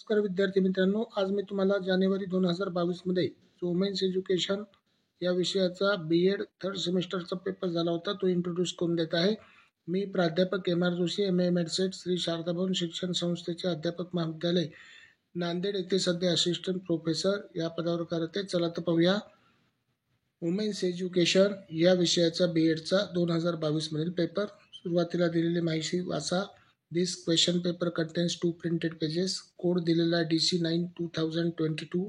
नमस्कार विद्यार्थी मित्रांनो, आज मी तुम्हाला जानेवारी 2022 मध्ये वुमेन्स एज्युकेशन या विषयाचा B.Ed थर्ड सेमिस्टरचा पेपर झाला होता तो इंट्रोड्यूस करून देत आहे। मी प्राध्यापक M.R. जोशी MA मेडसेट श्री शारदा भवन शिक्षण संस्थेचे अध्यापक महाविद्यालय नांदेड येथे सध्या असिस्टंट प्रोफेसर या पदावर कार्यरत आहे। चला तर पाहूया वुमेन्स एज्युकेशन या विषयाचा B.Edचा 2022 मधील पेपर। सुरुवातीला दिलेली माहिती वाचा। This question paper contains 2 printed pages. Code दिलेला DC 9 2022.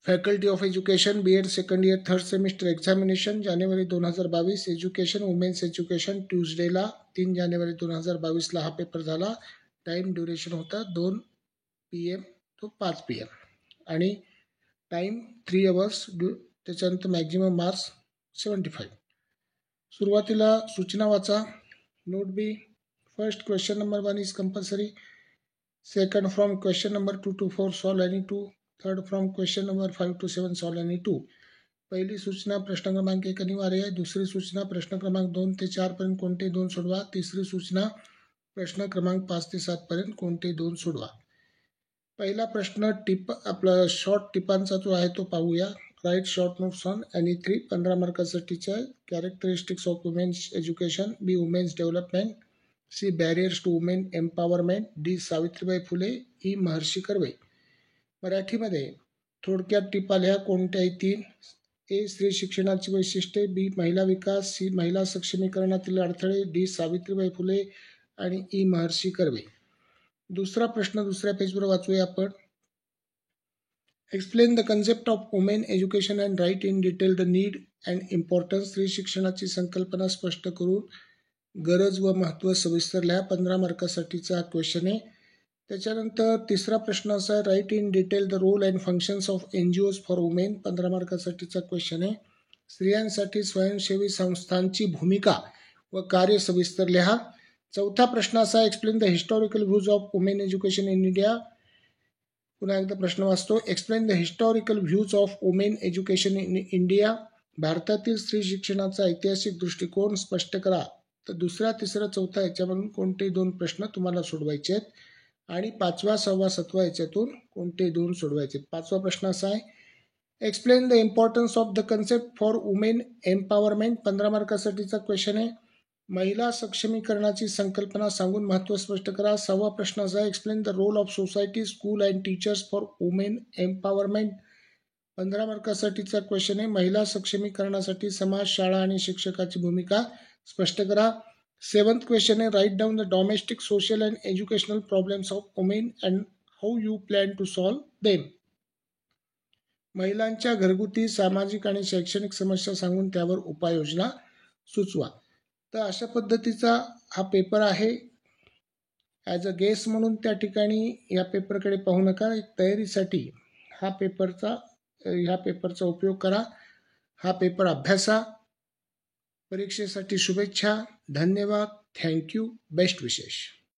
Faculty of Education B.Ed second year third semester examination January 2022 education women's education ट्यूजडेला 3 जानेवारी 2022 ला हा पेपर झाला। टाइम ड्युरेशन होता 2 PM तो 5 PM आणि टाइम 3 आवर्स। त्याच्यानंतर मॅक्झिमम मार्क्स 75। सुरुवातीला सूचना वाचा। Note B First question number 1 is compulsory. Second from question number 2 to 4 solve any 2. Third from question number 5 to 7 solve any 2. पहिली सूचना प्रश्न क्रमांक 1 अनिवार्य आहे। दुसरी सूचना प्रश्न क्रमांक 2 ते 4 पर्यंत कोणते 2 सोडवा। तिसरी सूचना प्रश्न क्रमांक 5 ते 7 पर्यंत कोणते 2 सोडवा। पहिला प्रश्न टिप आपला शॉर्ट टिपांचा जो आहे तो पाहूया। Write short notes on any 3 15 मार्कासाठीचे आहे। Characteristics of women's education, B women's development, C barriers to women empowerment, D Savitribai Phule, E Maharshi Karve. मराठीमध्ये थोडक्यात टिपा लिहा कोणत्याही 3। ए स्त्री शिक्षणाची वैशिष्ट्ये, बी महिला विकास, सी महिला सक्षमीकरणातील अडथळे, डी सावित्रीबाई फुले आणि ई महर्षी कर्वे। दुसरा प्रश्न दुसऱ्या पेजवर वाचूया आपण। Explain the concept of women education and write in detail the need and importance. स्त्री शिक्षणाची संकल्पना स्पष्ट करून गरज व महत्त्व सविस्तर लिहा। 15 मार्कासाठीचा हा क्वेश्चन आहे। त्याच्यानंतर तिसरा प्रश्न असा आहे, write in detail the role and functions of NGOज फॉर वुमेन। 15 मार्कासाठीचा क्वेश्चन आहे। स्त्रियांसाठी स्वयंसेवी संस्थांची भूमिका व कार्य सविस्तर लिहा। चौथा प्रश्न असा आहे, explain the historical views of women education in India. पुन्हा एकदा प्रश्न वाचतो। Explain the historical views of women education in India. भारतातील स्त्री शिक्षणाचा ऐतिहासिक दृष्टिकोन स्पष्ट करा। तर दुसरा तिसरा चौथा याच्यामधून कोणते 2 प्रश्न तुम्हाला सोडवायचे आहेत आणि 5वा 6वा 7वा याच्यातून कोणते 2 सोडवायचे। 5वा प्रश्न असा आहे, explain the importance of the concept for women empowerment. 15 मार्कासाठीचा क्वेश्चन आहे। महिला सक्षमीकरणाची संकल्पना सांगून महत्त्व स्पष्ट करा। 6वा प्रश्न असा आहे, explain the role of society school and teachers for women empowerment. 15 मार्कासाठीचा क्वेश्चन आहे, महिला सक्षमीकरणासाठी समाज, शाळा आणि शिक्षकाची भूमिका स्पष्ट करा। 7th क्वेश्चन आहे, write down the domestic social and educational problems of women and how you plan to solve them. महिलांच्या घरगुती सामाजिक आणि शैक्षणिक समस्या सांगून त्यावर उपाययोजना सुचवा। तर अशा पद्धतीचा हा पेपर आहे। ॲज अ गेस म्हणून त्या ठिकाणी या पेपरकडे पाहू नका। एक तयारीसाठी ह्या पेपरचा उपयोग करा। हा पेपर अभ्यासा। परीक्षेसाठी शुभेच्छा। धन्यवाद। थँक्यू। बेस्ट विशेष।